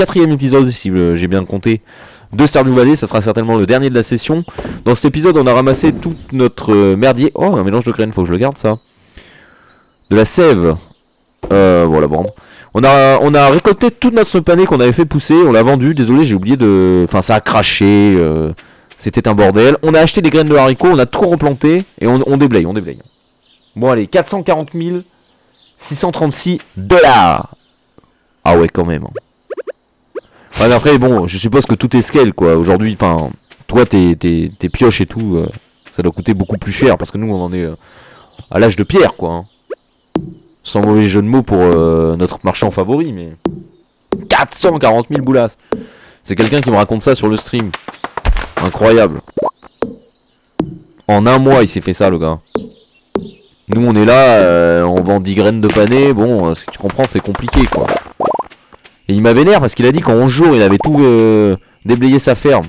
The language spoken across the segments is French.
4e épisode, si j'ai bien compté, de Stardew Valley. Ça sera certainement le dernier de la session. Dans cet épisode, on a ramassé tout notre merdier. Oh, un mélange de graines, faut que je le garde ça. De la sève. Bon, la vendre. On a récolté toute notre panée qu'on avait fait pousser. On l'a vendu. Désolé, j'ai oublié de... Enfin, ça a craché. C'était un bordel. On a acheté des graines de haricots. On a tout replanté. Et on déblaye, on déblaye. Bon, allez, 440 636 $. Ah ouais, quand même. Ouais, après, bon, je suppose que tout est scale, quoi. Aujourd'hui, enfin, toi, tes pioches et tout, ça doit coûter beaucoup plus cher. Parce que nous, on en est à l'âge de pierre, quoi. Hein. Sans mauvais jeu de mots pour notre marchand favori, mais... 440 000 boulasses. C'est quelqu'un qui me raconte ça sur le stream. Incroyable. En un mois, il s'est fait ça, le gars. Nous, on est là, on vend 10 graines de panais. Bon, ce que tu comprends, c'est compliqué, quoi. Et il m'a vénère parce qu'il a dit qu'en 11 jours, il avait tout déblayé sa ferme.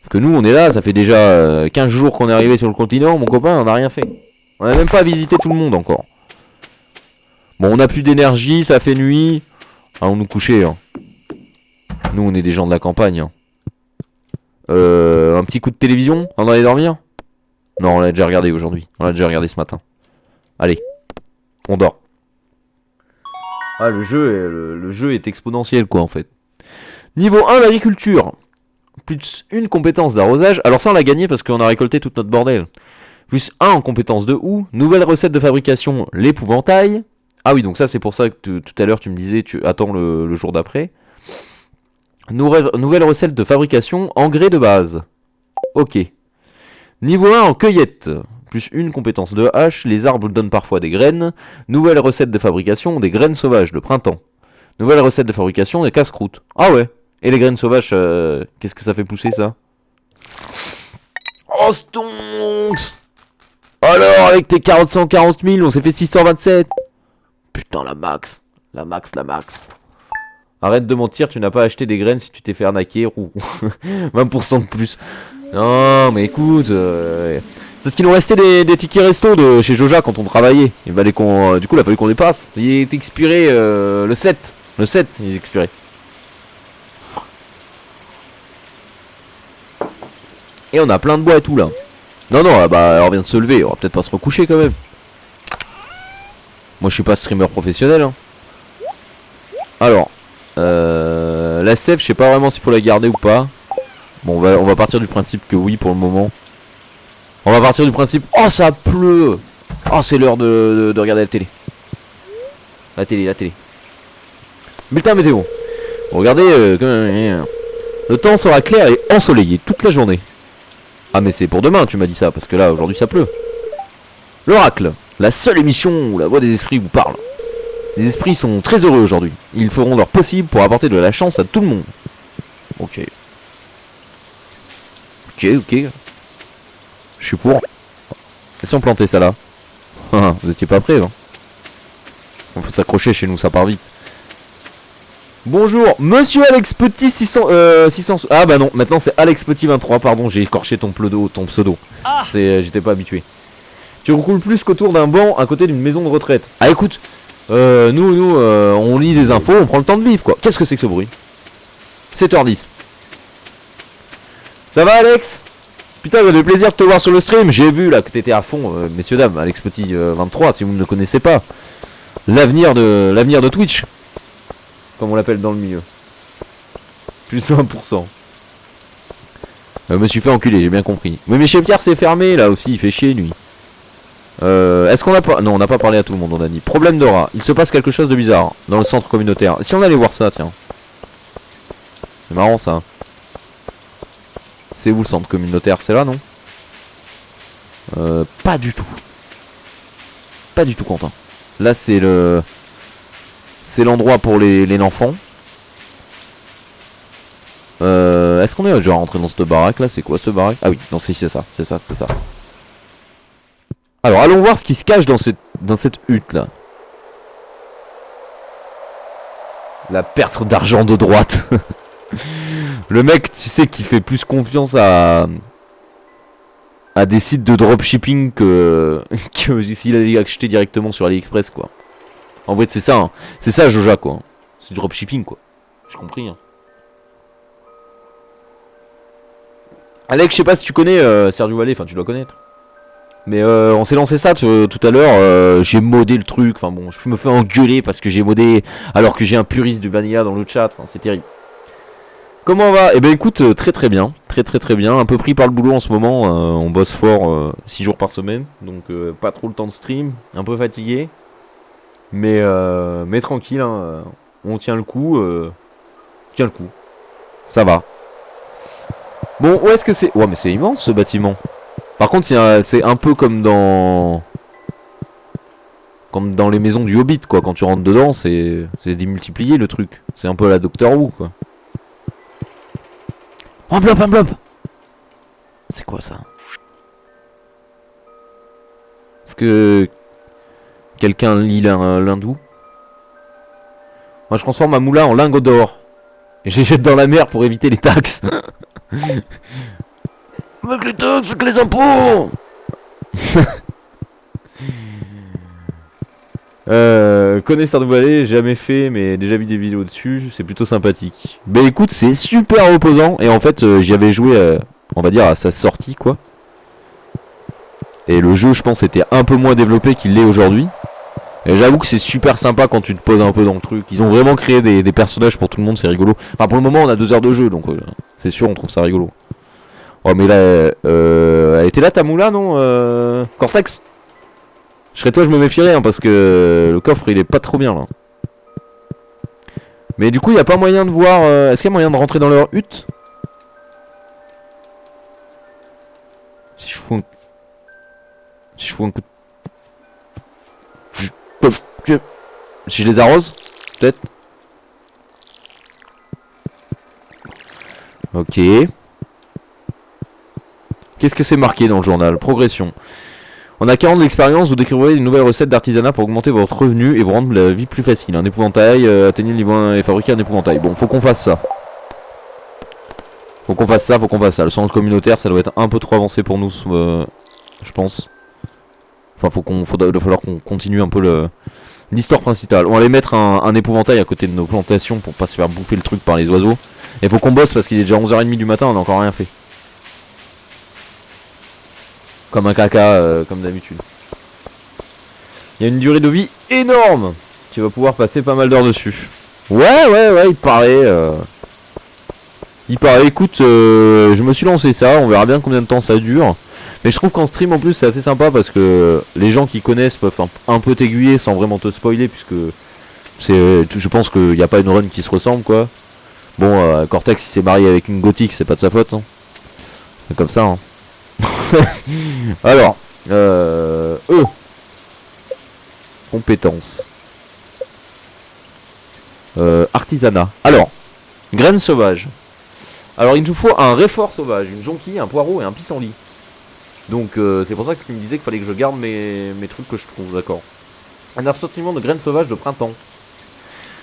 Parce que nous, on est là, ça fait déjà 15 jours qu'on est arrivé sur le continent. Mon copain, on n'a rien fait. On n'a même pas visité tout le monde encore. Bon, on n'a plus d'énergie, ça fait nuit. Allons nous coucher. Hein. Nous, on est des gens de la campagne. Hein. Un petit coup de télévision avant d'aller dormir? Non, on l'a déjà regardé aujourd'hui. On l'a déjà regardé ce matin. Allez, on dort. Ah, le jeu est exponentiel, quoi, en fait. Niveau 1, l'agriculture. Plus une compétence d'arrosage. Alors ça, on l'a gagné parce qu'on a récolté toute notre bordel. Plus 1 en compétence de houe. Nouvelle recette de fabrication, l'épouvantail. Ah oui, donc ça, c'est pour ça que tout à l'heure, tu me disais, tu attends le jour d'après. Nouvelle recette de fabrication, engrais de base. Ok. Niveau 1 en cueillette. Plus une compétence de hache, les arbres donnent parfois des graines. Nouvelle recette de fabrication, des graines sauvages, le printemps. Nouvelle recette de fabrication, des casse-croûtes. Ah ouais. Et les graines sauvages, qu'est-ce que ça fait pousser, ça? Oh, stonks! Alors, avec tes 440 000, on s'est fait 627. Putain, la max. La max. Arrête de mentir, tu n'as pas acheté des graines si tu t'es fait arnaquer. 20% de plus. Non, mais écoute... c'est ce qu'il nous restait des tickets resto de chez Joja quand on travaillait. Il fallait qu'on... du coup, il a fallu qu'on les passe. Il est expiré le 7. Le 7, il est expiré. Et on a plein de bois et tout, là. Non, bah, on vient de se lever. On va peut-être pas se recoucher, quand même. Moi, je suis pas streamer professionnel. Hein. Alors... la sève, je sais pas vraiment s'il faut la garder ou pas. Bon, on va partir du principe que oui pour le moment. On va partir du principe... Oh, ça pleut! Oh, c'est l'heure de regarder la télé. La télé. Bulletin météo. Regardez, le temps sera clair et ensoleillé toute la journée. Ah, mais c'est pour demain, tu m'as dit ça, parce que là, aujourd'hui, ça pleut. L'oracle, la seule émission où la voix des esprits vous parle. Les esprits sont très heureux aujourd'hui. Ils feront leur possible pour apporter de la chance à tout le monde. Ok. Je suis pour. Et si on plantait ça là? Vous étiez pas prêts, hein? Faut s'accrocher chez nous, ça part vite. Bonjour, monsieur Alex Petit 600... Ah bah non, maintenant c'est Alex Petit 23, pardon, j'ai écorché ton pseudo. Ah. J'étais pas habitué. Tu roules plus qu'autour d'un banc à côté d'une maison de retraite. Ah écoute, nous, on lit des infos, on prend le temps de vivre quoi. Qu'est-ce que c'est que ce bruit? 7h10. Ça va Alex? Putain, ça fait plaisir de te voir sur le stream. J'ai vu là que t'étais à fond, messieurs dames. Alex Petit 23, si vous ne le connaissez pas. L'avenir de Twitch. Comme on l'appelle dans le milieu. Plus 1%. Je me suis fait enculer, j'ai bien compris. Mais chez Pierre c'est fermé là aussi, il fait chier nuit. Est-ce qu'on a pas... Non, on n'a pas parlé à tout le monde, on a dit. Problème d'aura. Il se passe quelque chose de bizarre dans le centre communautaire. Si on allait voir ça, tiens. C'est marrant ça. C'est où le centre communautaire? C'est là, non? Pas du tout. Pas du tout, Quentin. Là, c'est le... C'est l'endroit pour les enfants. Est-ce qu'on est déjà rentré dans cette baraque là? C'est quoi ce baraque? Ah oui, non, c'est ça. C'est ça. Alors, allons voir ce qui se cache dans cette hutte là. La perte d'argent de droite. Le mec, tu sais, qui fait plus confiance à des sites de dropshipping que s'il allait acheter directement sur AliExpress, quoi. En vrai, c'est ça, hein. C'est ça, Joja, quoi. C'est du dropshipping, quoi. J'ai compris. Hein. Alex, je sais pas si tu connais Stardew Valley, enfin tu dois connaître. Mais on s'est lancé ça tout à l'heure, j'ai modé le truc, enfin bon, je me fais engueuler parce que j'ai modé alors que j'ai un puriste du vanilla dans le chat, enfin c'est terrible. Comment on va? Eh ben écoute, très bien, très bien, un peu pris par le boulot en ce moment, on bosse fort 6 jours par semaine, donc pas trop le temps de stream, un peu fatigué, mais tranquille, hein, on tient le coup, ça va. Bon, où est-ce que c'est? Ouais mais c'est immense ce bâtiment. Par contre c'est un peu comme dans les maisons du Hobbit quoi, quand tu rentres dedans c'est démultiplié le truc, c'est un peu la Doctor Who quoi. Un blob. C'est quoi ça? Est-ce que quelqu'un lit l'hindou? Moi je transforme ma moula en lingot d'or. Et je les jette dans la mer pour éviter les taxes. Avec les taxes, avec les impôts. Connais Stardew Valley, jamais fait mais déjà vu des vidéos dessus, c'est plutôt sympathique. Bah écoute, c'est super reposant et en fait j'y avais joué on va dire à sa sortie quoi. Et le jeu je pense était un peu moins développé qu'il l'est aujourd'hui. Et j'avoue que c'est super sympa quand tu te poses un peu dans le truc. Ils ont vraiment créé des personnages pour tout le monde, c'est rigolo. Enfin pour le moment on a 2 heures de jeu donc c'est sûr on trouve ça rigolo. Oh mais là elle était là ta moula non Cortex? Je serais toi, je me méfierais hein, parce que le coffre il est pas trop bien là. Mais du coup, il n'y a pas moyen de voir. Est-ce qu'il y a moyen de rentrer dans leur hutte? Si je fous un. Si je fous un coup de. Si je les arrose? Peut-être? Ok. Qu'est-ce que c'est marqué dans le journal? Progression. On a 40 d'expérience, vous découvrirez une nouvelle recette d'artisanat pour augmenter votre revenu et vous rendre la vie plus facile. Un épouvantail, atteignez le niveau 1 et fabriquer un épouvantail. Bon, faut qu'on fasse ça. Faut qu'on fasse ça. Le centre communautaire, ça doit être un peu trop avancé pour nous, je pense. Enfin, il va falloir qu'on continue un peu l'histoire principale. On va aller mettre un épouvantail à côté de nos plantations pour pas se faire bouffer le truc par les oiseaux. Et faut qu'on bosse parce qu'il est déjà 11h30 du matin, on n'a encore rien fait. Comme un caca, comme d'habitude. Il y a une durée de vie énorme. Tu vas pouvoir passer pas mal d'heures dessus. Ouais, il paraît. Écoute, je me suis lancé ça, on verra bien combien de temps ça dure. Mais je trouve qu'en stream en plus c'est assez sympa parce que les gens qui connaissent peuvent un peu t'aiguiller sans vraiment te spoiler puisque je pense qu'il n'y a pas une run qui se ressemble quoi. Bon, Cortex il s'est marié avec une gothique, c'est pas de sa faute. Hein. C'est comme ça. Hein. Alors, compétences. Artisanat. Alors, graines sauvages. Alors il nous faut un réfort sauvage, une jonquille, un poireau et un pissenlit. Donc c'est pour ça que tu me disais qu'il fallait que je garde mes trucs que je trouve, d'accord. Un assortiment de graines sauvages de printemps.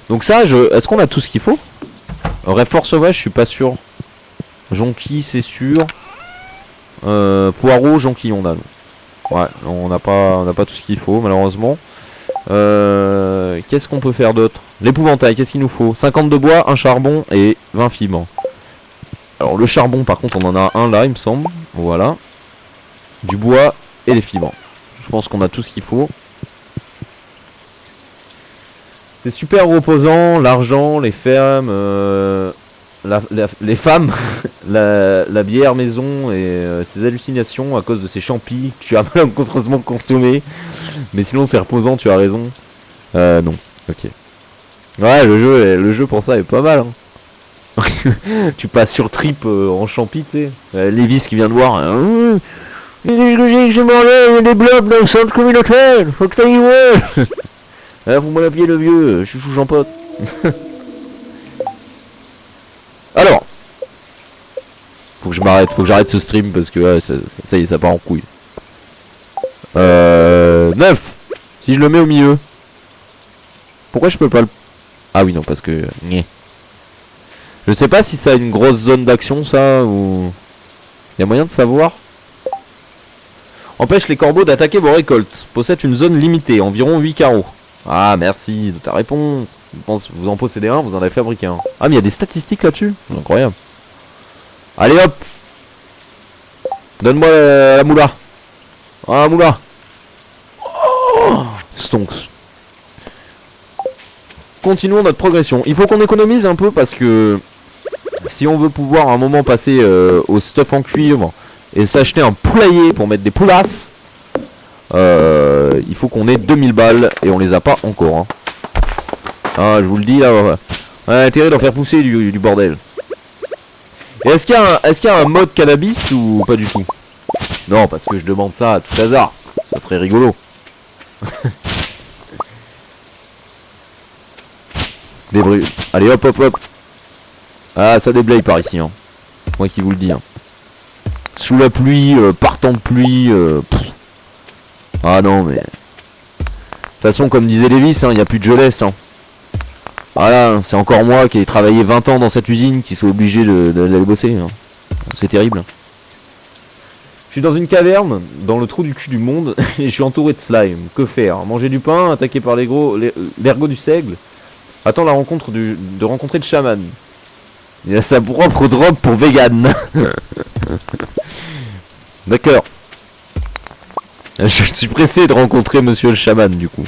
Donc ça, est-ce qu'on a tout ce qu'il faut? Réfort sauvage, je suis pas sûr. Jonquille, c'est sûr. Poireau, jonquille, on a. Ouais, on n'a pas tout ce qu'il faut, malheureusement. Qu'est-ce qu'on peut faire d'autre? L'épouvantail, qu'est-ce qu'il nous faut? 50 de bois, un charbon et 20 fibres. Alors le charbon par contre on en a un là il me semble. Voilà. Du bois et des fibres. Je pense qu'on a tout ce qu'il faut. C'est super reposant, l'argent, les fermes, les femmes, la bière maison et ses hallucinations à cause de ces champis que tu as malheureusement consommé. Mais sinon c'est reposant, tu as raison. Non, ok. Ouais le jeu pour ça est pas mal hein. Tu passes sur trip en champi, tu sais. Lévis qui vient de voir. J'ai mangé des blocs dans le centre communautaire. Faut que t'ailles voir. Vous m'en appuyez le vieux. Je suis fou, j'en pote. Alors. Faut que j'arrête ce stream parce que ça y est, ça part en couille. 9. Si je le mets au milieu. Pourquoi je peux pas le. Ah oui, non, parce que. Je sais pas si ça a une grosse zone d'action ça ou... Y'a moyen de savoir? Empêche les corbeaux d'attaquer vos récoltes. Possède une zone limitée, environ 8 carreaux. Ah merci de ta réponse. Vous en possédez un, vous en avez fabriqué un. Ah mais il y a des statistiques là-dessus. Incroyable. Allez hop. Donne-moi la moula. Ah moula. Oh, stonks. Continuons notre progression. Il faut qu'on économise un peu parce que si on veut pouvoir à un moment passer au stuff en cuivre et s'acheter un poulailler pour mettre des poulasses, il faut qu'on ait 2000 balles et on les a pas encore. Hein. Ah, je vous le dis là, on a intérêt d'en faire pousser du bordel. Et est-ce qu'il y a un mode cannabis ou pas du tout? Non, parce que je demande ça à tout hasard. Ça serait rigolo. Débrouille. Allez hop hop hop. Ah ça déblaye par ici hein. Moi qui vous le dis hein. Sous la pluie, partant de pluie. Ah non mais. De toute façon comme disait Lévis, il n'y a plus de jeunesse hein. Voilà, c'est encore moi qui ai travaillé 20 ans dans cette usine qui suis obligé d'aller bosser hein. C'est terrible. Je suis dans une caverne, dans le trou du cul du monde, et je suis entouré de slime. Que faire? Manger du pain, attaqué par l'ergot du seigle. Attends la rencontre de rencontrer le chaman. Il a sa propre drop pour vegan. D'accord. Je suis pressé de rencontrer monsieur le chaman du coup.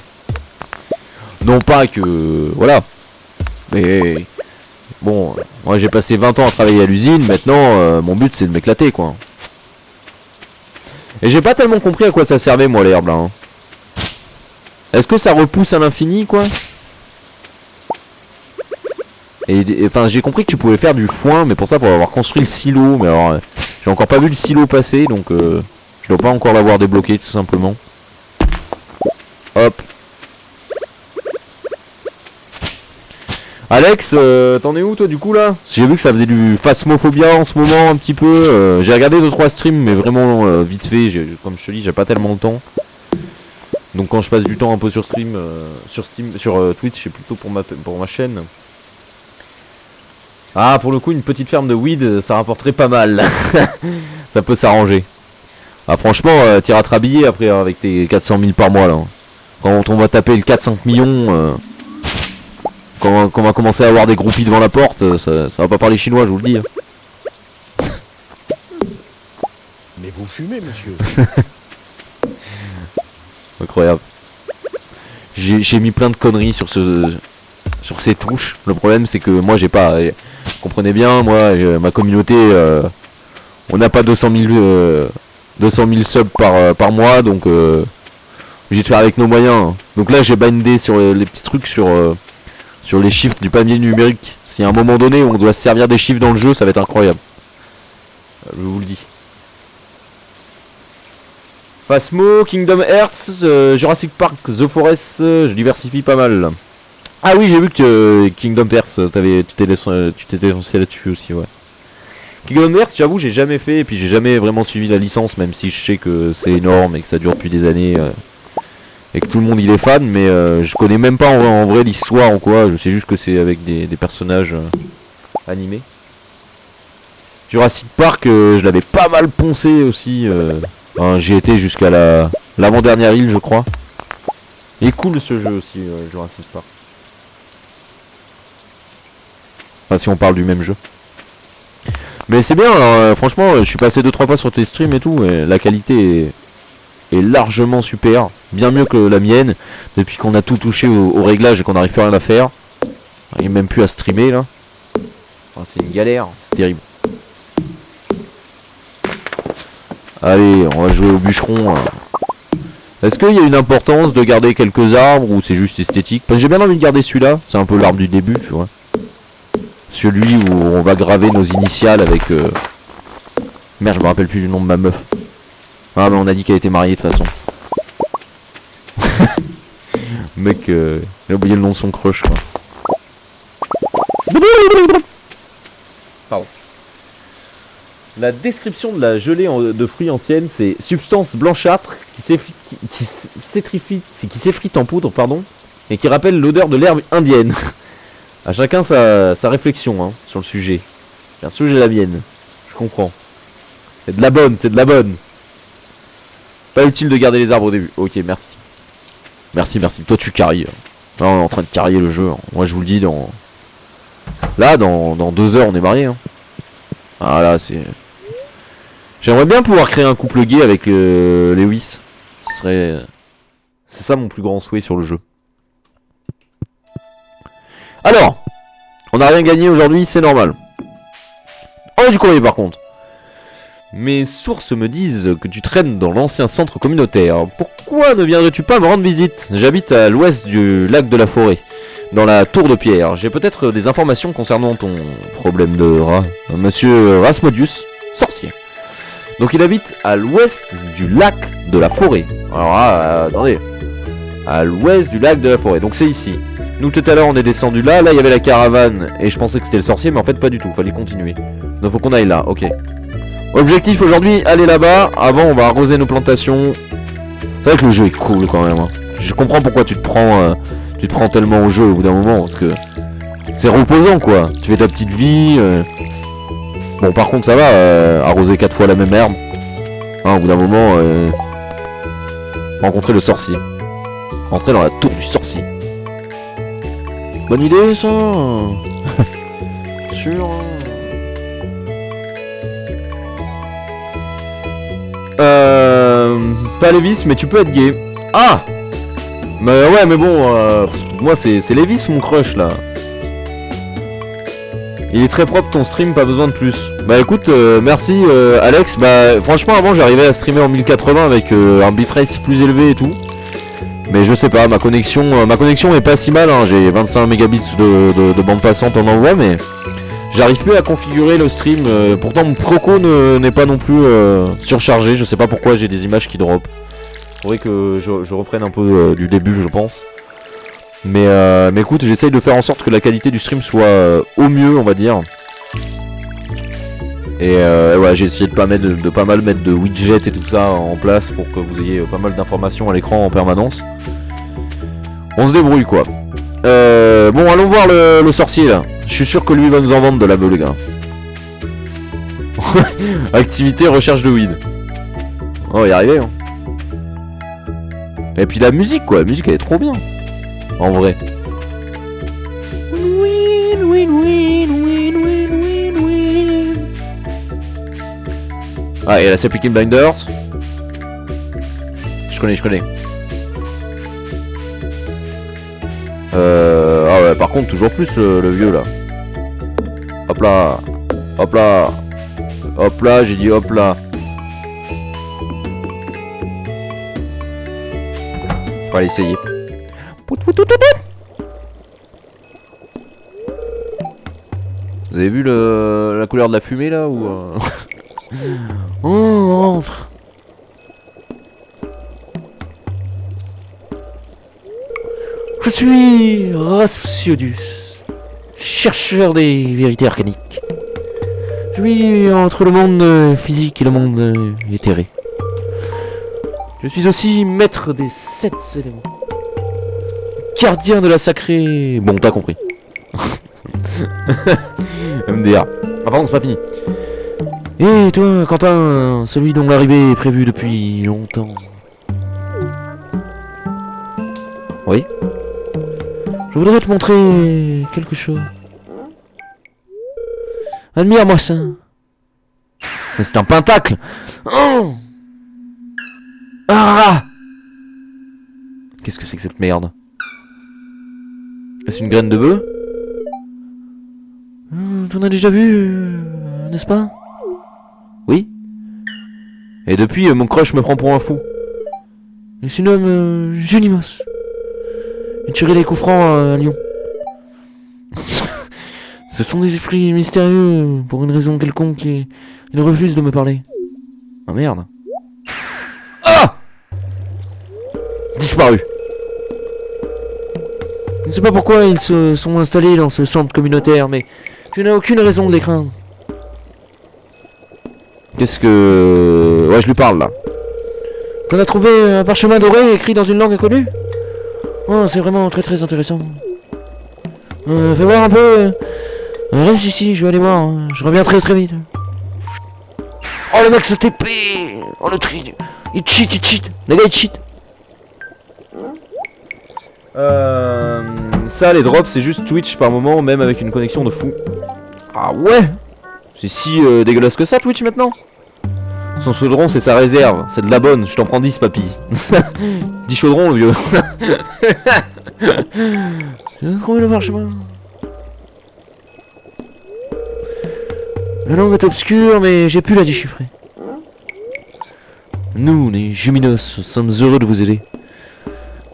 Non pas que... Voilà. Mais... Bon, moi j'ai passé 20 ans à travailler à l'usine, maintenant mon but c'est de m'éclater quoi. Et j'ai pas tellement compris à quoi ça servait moi l'herbe là. Hein. Est-ce que ça repousse à l'infini quoi? Et enfin j'ai compris que tu pouvais faire du foin, mais pour ça il faut avoir construit le silo. Mais alors j'ai encore pas vu le silo passer, donc je dois pas encore l'avoir débloqué tout simplement. Hop. Alex, t'en es où toi du coup là? J'ai vu que ça faisait du phasmophobia en ce moment un petit peu. J'ai regardé 2-3 streams mais vraiment vite fait. Comme je te dis, j'ai pas tellement de temps. Donc quand je passe du temps un peu sur stream, sur Twitch, c'est plutôt pour ma chaîne. Ah pour le coup une petite ferme de weed ça rapporterait pas mal. Ça peut s'arranger. Ah franchement t'iras te rhabiller après hein, avec tes 400 000 par mois là. Quand on va taper le 4-5 millions... Quand on va commencer à avoir des groupies devant la porte, ça va pas parler chinois, je vous le dis. Mais vous fumez, monsieur. Incroyable. J'ai mis plein de conneries sur ces touches. Le problème, c'est que moi, j'ai pas... Comprenez bien, moi, ma communauté, on n'a pas 200 000 subs par mois, donc obligé de faire avec nos moyens. Donc là, j'ai bindé sur les petits trucs sur les chiffres du panier numérique. Si à un moment donné on doit se servir des chiffres dans le jeu, ça va être incroyable. Je vous le dis. Phasmo, Kingdom Hearts, Jurassic Park, The Forest, je diversifie pas mal. Ah oui, j'ai vu que Kingdom Hearts, tu t'étais lancé là-dessus aussi, ouais. Kingdom Hearts, j'avoue, j'ai jamais fait, et puis j'ai jamais vraiment suivi la licence, même si je sais que c'est énorme et que ça dure depuis des années. Et que tout le monde il est fan, mais je connais même pas en vrai l'histoire ou quoi, je sais juste que c'est avec des personnages animés. Jurassic Park, je l'avais pas mal poncé aussi, enfin, j'y étais jusqu'à l'avant-dernière île je crois. Il est cool ce jeu aussi, Jurassic Park. Enfin si on parle du même jeu. Mais c'est bien, alors, franchement je suis passé 2-3 fois sur tes streams et tout, et la qualité est largement super, bien mieux que la mienne, depuis qu'on a tout touché au réglage et qu'on n'arrive plus à rien à faire. Il n'y a même plus à streamer là. Enfin, c'est une galère, c'est terrible. Allez, on va jouer au bûcheron. Est-ce qu'il y a une importance de garder quelques arbres ou c'est juste esthétique? Parce que j'ai bien envie de garder celui-là, c'est un peu l'arbre du début, tu vois. Celui où on va graver nos initiales avec... Merde, je me rappelle plus du nom de ma meuf. Ah mais on a dit qu'elle était mariée de toute façon. Mec, j'ai oublié le nom de son crush quoi. Pardon. La description de la gelée de fruits ancienne, c'est substance blanchâtre qui s'effrite en poudre, pardon, et qui rappelle l'odeur de l'herbe indienne. À chacun sa réflexion hein, sur le sujet. Perso j'ai la mienne, je comprends. C'est de la bonne, c'est de la bonne. Pas utile de garder les arbres au début. Ok, merci. Merci. Toi tu carries. Là on est en train de carrier le jeu. Moi je vous le dis, là dans 2 heures on est mariés. Hein. Ah là c'est... J'aimerais bien pouvoir créer un couple gay avec Lewis. Ce serait... C'est ça mon plus grand souhait sur le jeu. Alors, on n'a rien gagné aujourd'hui, c'est normal. On a du courrier par contre. Mes sources me disent que tu traînes dans l'ancien centre communautaire. Pourquoi ne viendrais-tu pas me rendre visite? J'habite à l'ouest du lac de la Forêt, dans la tour de pierre. J'ai peut-être des informations concernant ton problème de rat. Monsieur Rasmodius, sorcier. Donc il habite à l'ouest du lac de la Forêt. Alors là, attendez. À l'ouest du lac de la Forêt. Donc c'est ici. Nous tout à l'heure on est descendu là. Là il y avait la caravane. Et je pensais que c'était le sorcier. Mais en fait pas du tout. Fallait continuer. Donc faut qu'on aille là. Ok. Objectif aujourd'hui, aller là-bas. Avant on va arroser nos plantations. C'est vrai que le jeu est cool quand même. Hein. Je comprends pourquoi tu te prends tellement au jeu au bout d'un moment. Parce que c'est reposant quoi. Tu fais ta petite vie. Bon par contre ça va, arroser 4 fois la même herbe. Hein, au bout d'un moment, rencontrer le sorcier. Rentrer dans la tour du sorcier. Bonne idée ça. Sûr. Pas Lévis mais tu peux être gay. Ah. Mais ouais mais bon, moi c'est Lévis mon crush là. Il est très propre ton stream, pas besoin de plus. Bah écoute, merci Alex. Bah franchement avant j'arrivais à streamer en 1080 avec un bitrate plus élevé et tout. Mais je sais pas, ma connexion est pas si mal, hein. J'ai 25 mégabits de bande passante en envoi, mais j'arrive plus à configurer le stream. Pourtant mon Proco n'est pas non plus surchargé, je sais pas pourquoi j'ai des images qui drop. Faudrait que je reprenne un peu du début je pense. Mais écoute, j'essaye de faire en sorte que la qualité du stream soit au mieux, on va dire. Et ouais, j'ai essayé de pas mal mettre de widgets et tout ça en place pour que vous ayez pas mal d'informations à l'écran en permanence. On se débrouille quoi. Bon, allons voir le sorcier là. Je suis sûr que lui va nous en vendre de la meule, les gars. Activité recherche de weed. On va y arriver. Hein. Et puis la musique quoi, la musique elle est trop bien. En vrai. Ah, et la c'est Peaky Blinders. Je connais. Ah ouais, par contre, toujours plus le vieux là. Hop là. Hop là. Hop là, j'ai dit hop là. On va l'essayer. Vous avez vu la couleur de la fumée là ou on rentre. Je suis Rasmodius, chercheur des vérités arcaniques. Je vis entre le monde physique et le monde éthéré. Je suis aussi maître des 7 éléments. Gardien de la sacrée... Bon, t'as compris. MDR. Ah pardon, c'est pas fini. Et toi, Quentin, celui dont l'arrivée est prévue depuis longtemps. Oui. Je voudrais te montrer quelque chose. Admire-moi ça. Mais c'est un pentacle. Oh ah. Qu'est-ce que c'est que cette merde? Est-ce une graine de bœuf? T'en as déjà vu, n'est-ce pas? Oui. Et depuis, mon crush me prend pour un fou. Il se nomme Junimos. Il tirait les coups francs à Lyon. Ce sont des esprits mystérieux. Pour une raison quelconque, ils refusent de me parler. Ah merde. Ah! Disparu. Je ne sais pas pourquoi ils se sont installés dans ce centre communautaire, mais je n'ai aucune raison de les craindre. Qu'est-ce que... Ouais, je lui parle là. T'en as trouvé un parchemin doré écrit dans une langue inconnue? Oh, c'est vraiment très très intéressant. Fais voir un peu. Reste ici, je vais aller voir. Je reviens très très vite. Oh, le mec se TP. Oh, le tri. Il cheat. Les gars, il cheat. Ça, les drops, c'est juste Twitch par moment, même avec une connexion de fou. Ah ouais. C'est si dégueulasse que ça, Twitch, maintenant. Son chaudron, c'est sa réserve. C'est de la bonne, je t'en prends 10, papy. 10 chaudrons, le vieux. J'ai trouvé le parchemin. La langue est obscure, mais j'ai pu la déchiffrer. Nous, les Juminos, sommes heureux de vous aider.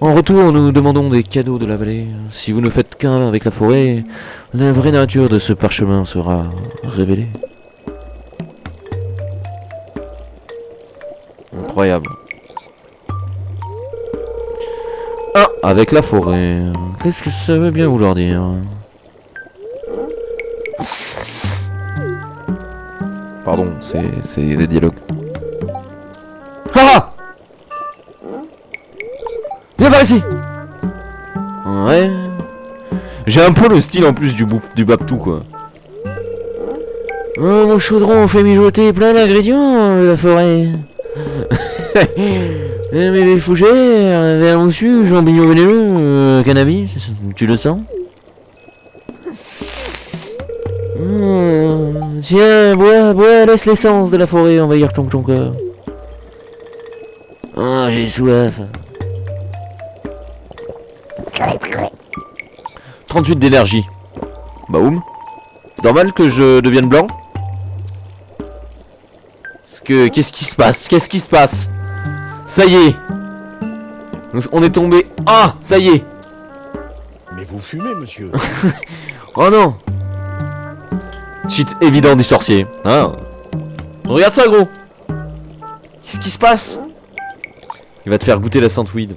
En retour, nous demandons des cadeaux de la vallée. Si vous ne faites qu'un avec la forêt, la vraie nature de ce parchemin sera révélée. Incroyable. Ah, avec la forêt. Qu'est-ce que ça veut bien vouloir dire? Pardon, c'est des dialogues. Ah! Viens par ici! Ouais. J'ai un peu le style en plus du Babtou, quoi. Oh, mon chaudron fait mijoter plein d'ingrédients de la forêt. Mais des fougères, verre moussu, champignons vénéneux, cannabis, tu le sens? Tiens, bois, laisse l'essence de la forêt envahir ton cœur. Ah, j'ai soif. 38 d'énergie. Baoum. C'est normal que je devienne blanc? Parce que... Qu'est-ce qui se passe? Qu'est-ce qui se passe? Ça y est. On est tombé... Ah, ça y est. Mais vous fumez, monsieur. Oh non. Cheat évident du sorcier. Ah. Regarde ça, gros. Qu'est-ce qui se passe? Il va te faire goûter la sainte weed.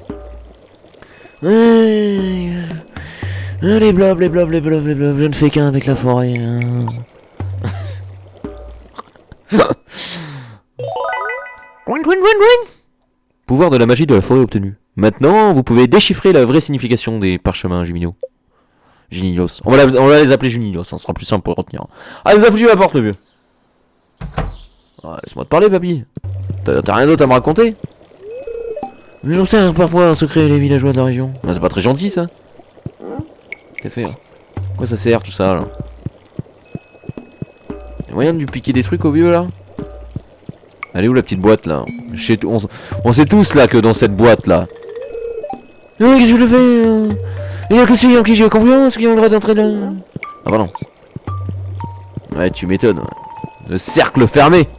Les blobs, je ne fais qu'un avec la forêt. Pouvoir de la magie de la forêt obtenu. Maintenant, vous pouvez déchiffrer la vraie signification des parchemins Junilos. Junilos. On va les appeler Junilos, ça sera plus simple pour retenir. Ah, il nous a foutu la porte, le vieux. Ah, laisse-moi te parler, papy. T'as rien d'autre à me raconter? Mais j'observe parfois un secret les villageois de la région. Ah, c'est pas très gentil, ça. Qu'est-ce que c'est? Quoi ça sert, tout ça, là? Y'a moyen de lui piquer des trucs au vieux, là? Elle est où la petite boîte là? On sait tous là que dans cette boîte là. Qu'est-ce que je fais? Il y a que ceux en qui j'ai confiance qui ont le droit d'entrer là. Ah bah non. Ouais, tu m'étonnes. Le cercle fermé.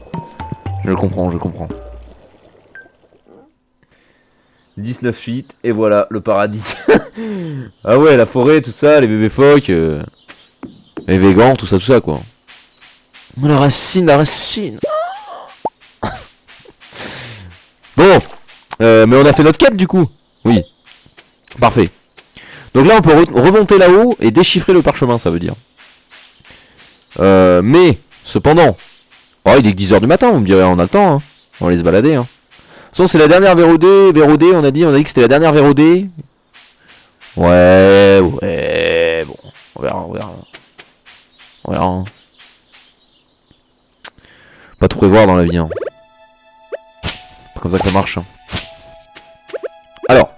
Je le comprends, je comprends. 19 feet et voilà le paradis. Ah ouais, la forêt, tout ça, les bébés phoques, les végans, tout ça quoi. La racine, la racine. Bon, mais on a fait notre quête du coup. Oui, parfait. Donc là on peut remonter là-haut et déchiffrer le parchemin, ça veut dire. Mais, cependant, oh, il est que 10h du matin, vous me direz, on a le temps, hein. On va aller se balader. Hein. De toute façon, c'est la dernière vérodée, on a dit que c'était la dernière vérodée. Ouais, bon, on verra. Hein. Pas tout prévoir dans la vie, hein. Pas comme ça que ça marche. Hein. Alors.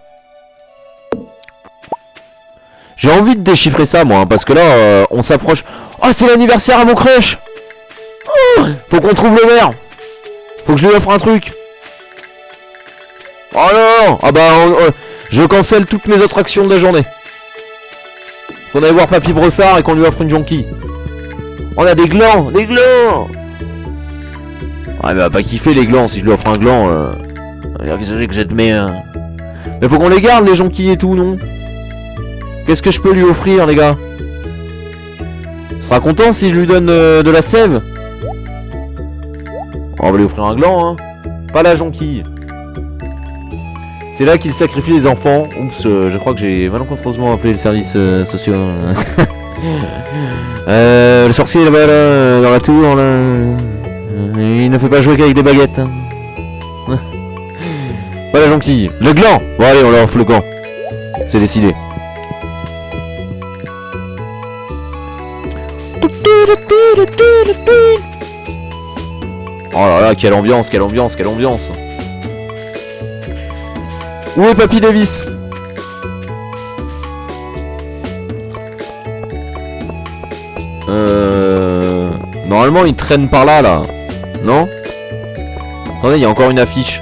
J'ai envie de déchiffrer ça, moi, hein, parce que là, on s'approche. Oh, c'est l'anniversaire à mon crush! Oh, faut qu'on trouve le verre! Faut que je lui offre un truc! Oh non! Ah bah, je cancelle toutes mes autres actions de la journée. Qu'on aille voir Papy Brossard et qu'on lui offre une jonquille. On a des glands! Des glands! Ah, il va pas kiffer les glands si je lui offre un gland. Que j'ai de meilleur. Mais faut qu'on les garde, les jonquilles et tout, non? Qu'est-ce que je peux lui offrir, les gars? Il sera content si je lui donne de la sève. On va lui offrir un gland, hein. Pas la jonquille. C'est là qu'il sacrifie les enfants. Oups, je crois que j'ai malencontreusement appelé le service social. Le sorcier là-bas, là, dans la tour, là. Il ne fait pas jouer qu'avec des baguettes. Hein. Pas la jonquille. Le gland. Bon allez, on leur offre le gland. C'est décidé. Oh là là, quelle ambiance, quelle ambiance, quelle ambiance. Où est Papy Davis? Normalement, il traîne par là, là. Non? Attendez, il y a encore une affiche.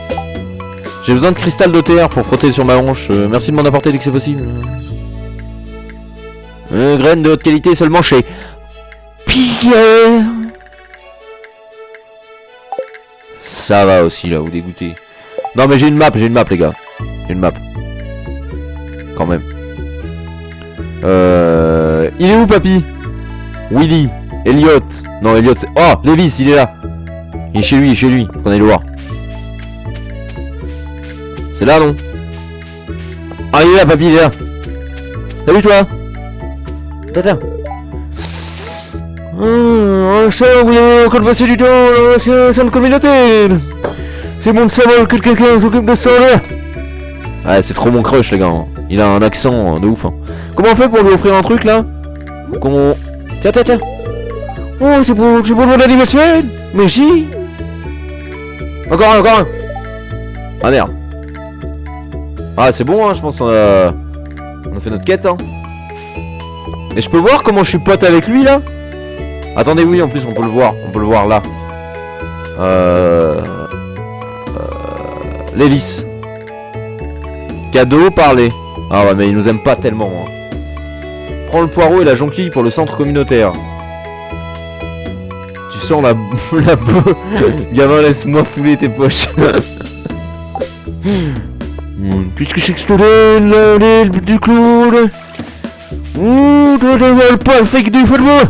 J'ai besoin de cristal d'OTR pour frotter sur ma hanche. Merci de m'en apporter dès que c'est possible. Graines de haute qualité seulement chez Pierre. Ça va aussi, là, vous dégoûtez. Non, mais j'ai une map, les gars. J'ai une map. Quand même. Il est où, papy? Willy. Elliot. Non, Elliot, c'est... Oh, Lévis, il est là. Il est chez lui, Faut qu'on aille le voir. C'est là, non? Ah, il est là, papy, il est là. Salut, toi. Tiens. Ça, vous avez encore passé du temps dans la salle communautaire. C'est bon de savoir que quelqu'un s'occupe de ça, là. Ouais, c'est trop mon crush, les gars. Il a un accent de ouf. Comment on fait pour lui offrir un truc, là? Comment... Tiens. Oh, c'est pour mon anniversaire. Merci. Encore un. Ah, merde. Ah, c'est bon, je pense qu'on a fait notre quête, Et je peux voir comment je suis pote avec lui, là? Attendez, oui, en plus, on peut le voir là. Lévis. Cadeau, parler. Ah ouais, mais il nous aime pas tellement. Prends le poireau et la jonquille pour le centre communautaire. Tu sens la bœuf. Gamin, laisse-moi fouler tes poches. Puisque c'est que je te donne l'aile du clown. Ouh, tu ne pas le fake du football.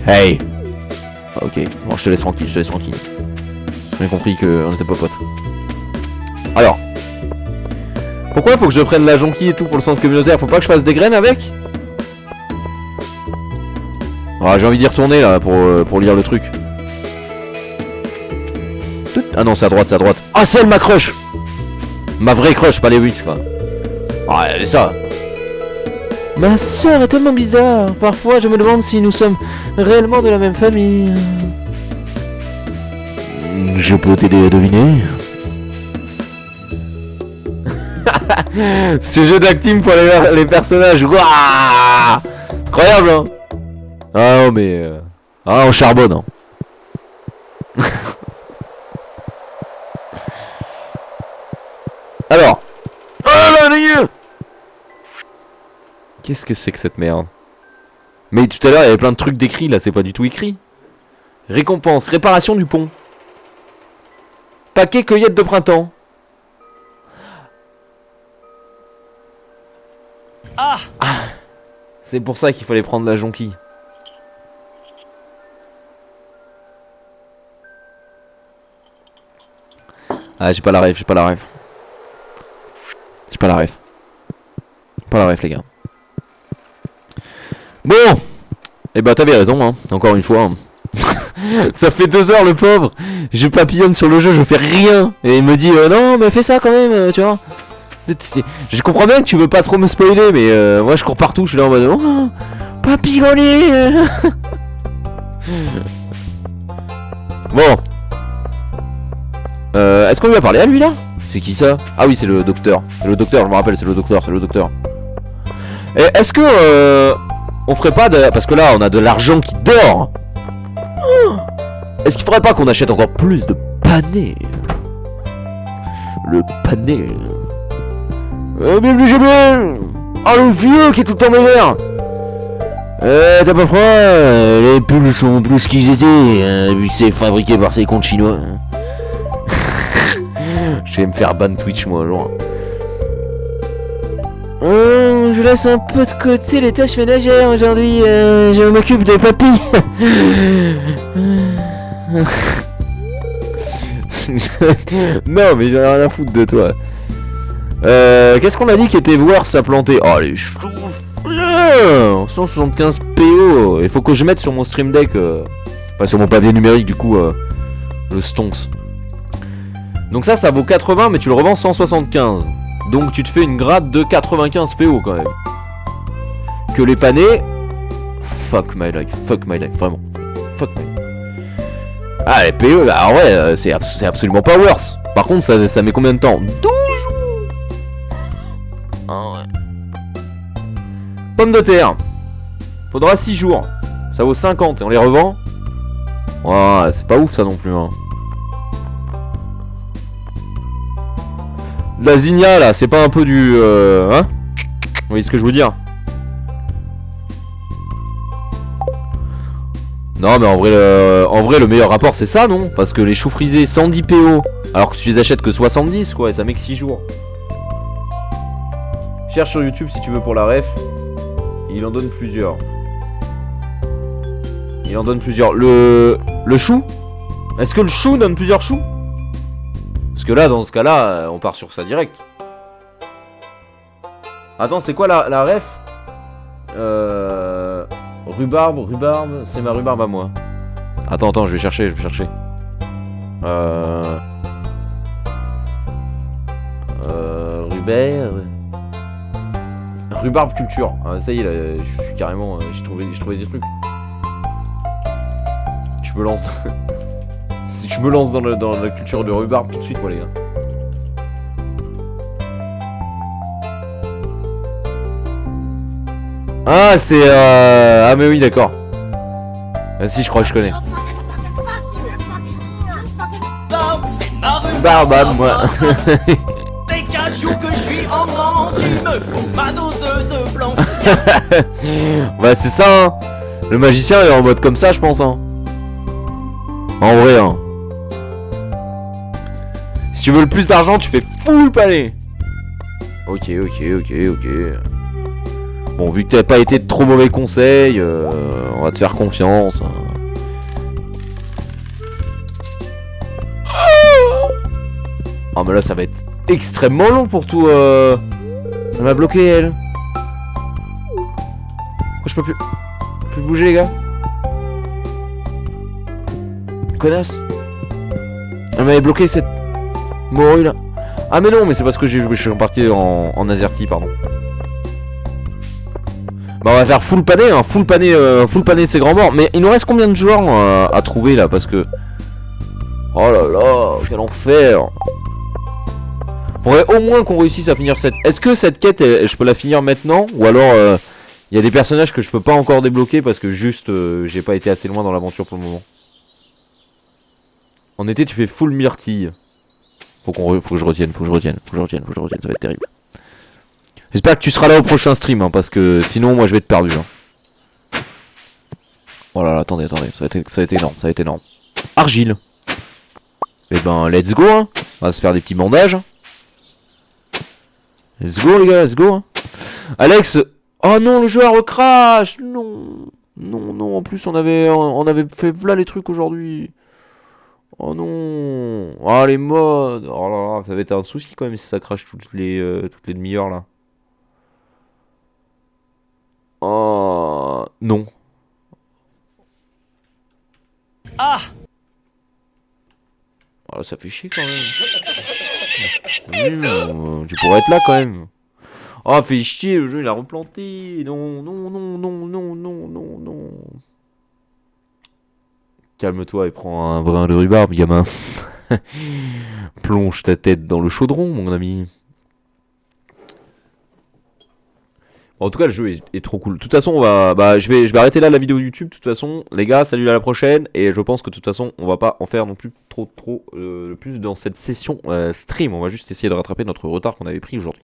Hey. Ok, bon, je te laisse tranquille. J'ai compris qu'on était pas potes. Alors. Pourquoi faut que je prenne la jonquille et tout pour le centre communautaire? Faut pas que je fasse des graines avec? Ah, j'ai envie d'y retourner là pour lire le truc. Ah non, c'est à droite. Ah, c'est elle ma crush. Ma vraie crush, pas les 8 quoi. Ah, elle est ça. Ma soeur est tellement bizarre. Parfois, je me demande si nous sommes réellement de la même famille. Je peux t'aider à deviner. Ce jeu d'acting pour les personnages. Waouh, incroyable, hein. Ah non, mais... Ah, on charbonne, hein. Alors. Oh là là. Qu'est-ce que c'est que cette merde? Mais tout à l'heure, il y avait plein de trucs décrits, là, c'est pas du tout écrit. Récompense, réparation du pont. Paquet cueillette de printemps. Ah. C'est pour ça qu'il fallait prendre la jonquille. Ah, j'ai pas la ref, les gars. Bon. Eh bah t'avais raison, hein. Encore une fois. Ça fait 2 heures, le pauvre. Je papillonne sur le jeu, je fais rien. Et il me dit, non, mais fais ça quand même, tu vois. Je comprends bien que tu veux pas trop me spoiler, mais moi je cours partout, je suis là en mode, oh, papillonner. Bon. Est-ce qu'on lui a parlé à lui là? C'est qui ça? Ah oui, c'est le docteur. C'est le docteur, je me rappelle, c'est le docteur. Et est-ce que on ferait pas de... Parce que là, on a de l'argent qui dort. Est-ce qu'il faudrait pas qu'on achète encore plus de panais? Le panais. Bienvenue jamais. Ah, le vieux qui est tout le temps vénère. T'as pas froid? Les pulls sont plus qu'ils étaient, vu que c'est fabriqué par ces comptes chinois. Je vais me faire ban Twitch moi, genre. Je laisse un peu de côté les tâches ménagères aujourd'hui. Je m'occupe de papy. Non mais j'en ai rien à foutre de toi. Qu'est-ce qu'on a dit qui était worse à planter? Oh les choux-fleurs 175 PO. Il faut que je mette sur mon stream deck, enfin sur mon papier numérique du coup, le stonks. Donc ça vaut 80 mais tu le revends 175. Donc tu te fais une grade de 95 PO quand même. Que les panais. Fuck my life, vraiment. Fuck my life. Ah les PO, alors ouais, c'est absolument pas worse. Par contre ça met combien de temps? 12 jours. Ah ouais. Pomme de terre. Faudra 6 jours. Ça vaut 50 et on les revend. Ouais, c'est pas ouf ça non plus. Hein. La Zinnia là, c'est pas un peu du... hein? Vous voyez ce que je veux dire? Non mais en vrai le meilleur rapport c'est ça non? Parce que les choux frisés 110 PO alors que tu les achètes que 70 quoi et ça met que 6 jours. Cherche sur YouTube si tu veux pour la ref. Il en donne plusieurs. Il en donne plusieurs. Le chou? Est-ce que le chou donne plusieurs choux? Parce que là dans ce cas là on part sur ça direct. Attends c'est quoi la ref? Rhubarbe, c'est ma rhubarbe à moi. Attends, je vais chercher. Rhubarbe culture. Ah, ça y est, là, je suis carrément. J'ai trouvé des trucs. Je me lance. Si je me lance dans la culture de rhubarbe tout de suite, moi, les gars. Ah, c'est. Ah, mais oui, d'accord. Si, je crois que je connais. Barbade, moi. Les 4 jours que je suis en rang, il me faut ma dose de blanc. Bah, c'est ça, hein. Le magicien est en mode comme ça, je pense, hein. En vrai, hein. Si tu veux le plus d'argent, tu fais full palais. Ok. Bon, vu que t'as pas été de trop mauvais conseils, on va te faire confiance. Oh, mais là, ça va être extrêmement long pour tout. Elle m'a bloqué, elle. Je peux plus bouger, les gars. Connasse. Elle m'avait bloqué cette morue là. Ah, mais non, mais c'est parce que je suis reparti en Azerty, pardon. Bah on va faire full pané, hein, full pané de ces grands morts. Mais il nous reste combien de joueurs à trouver là? Parce que... Oh là là, quel enfer. Faudrait au moins qu'on réussisse à finir cette... Est-ce que cette quête, je peux la finir maintenant? Ou alors, il y a des personnages que je peux pas encore débloquer parce que juste, j'ai pas été assez loin dans l'aventure pour le moment. En été, tu fais full myrtille. Faut que je retienne, ça va être terrible. J'espère que tu seras là au prochain stream, hein, parce que sinon, moi, je vais être perdu. Hein. Oh là là, attendez, ça va être énorme, Argile. Et ben, let's go, hein. On va se faire des petits bandages. Let's go, les gars, let's go. Hein. Alex, oh non, le joueur recrash. Non, en plus, on avait fait v'là les trucs aujourd'hui. Oh non. Oh, les modes. Oh là là, ça va être un souci quand même si ça crache toutes les demi-heures, là. Oh, non. Ah! Oh, ça fait chier quand même. Oui, tu pourrais être là quand même. Oh, fait chier, le jeu il a replanté. Non. Calme-toi et prends un brin de rhubarbe, gamin. Plonge ta tête dans le chaudron, mon ami. En tout cas, le jeu est trop cool. De toute façon, je vais arrêter là la vidéo YouTube. De toute façon, les gars, salut, à la prochaine. Et je pense que de toute façon, on va pas en faire non plus trop plus dans cette session stream. On va juste essayer de rattraper notre retard qu'on avait pris aujourd'hui.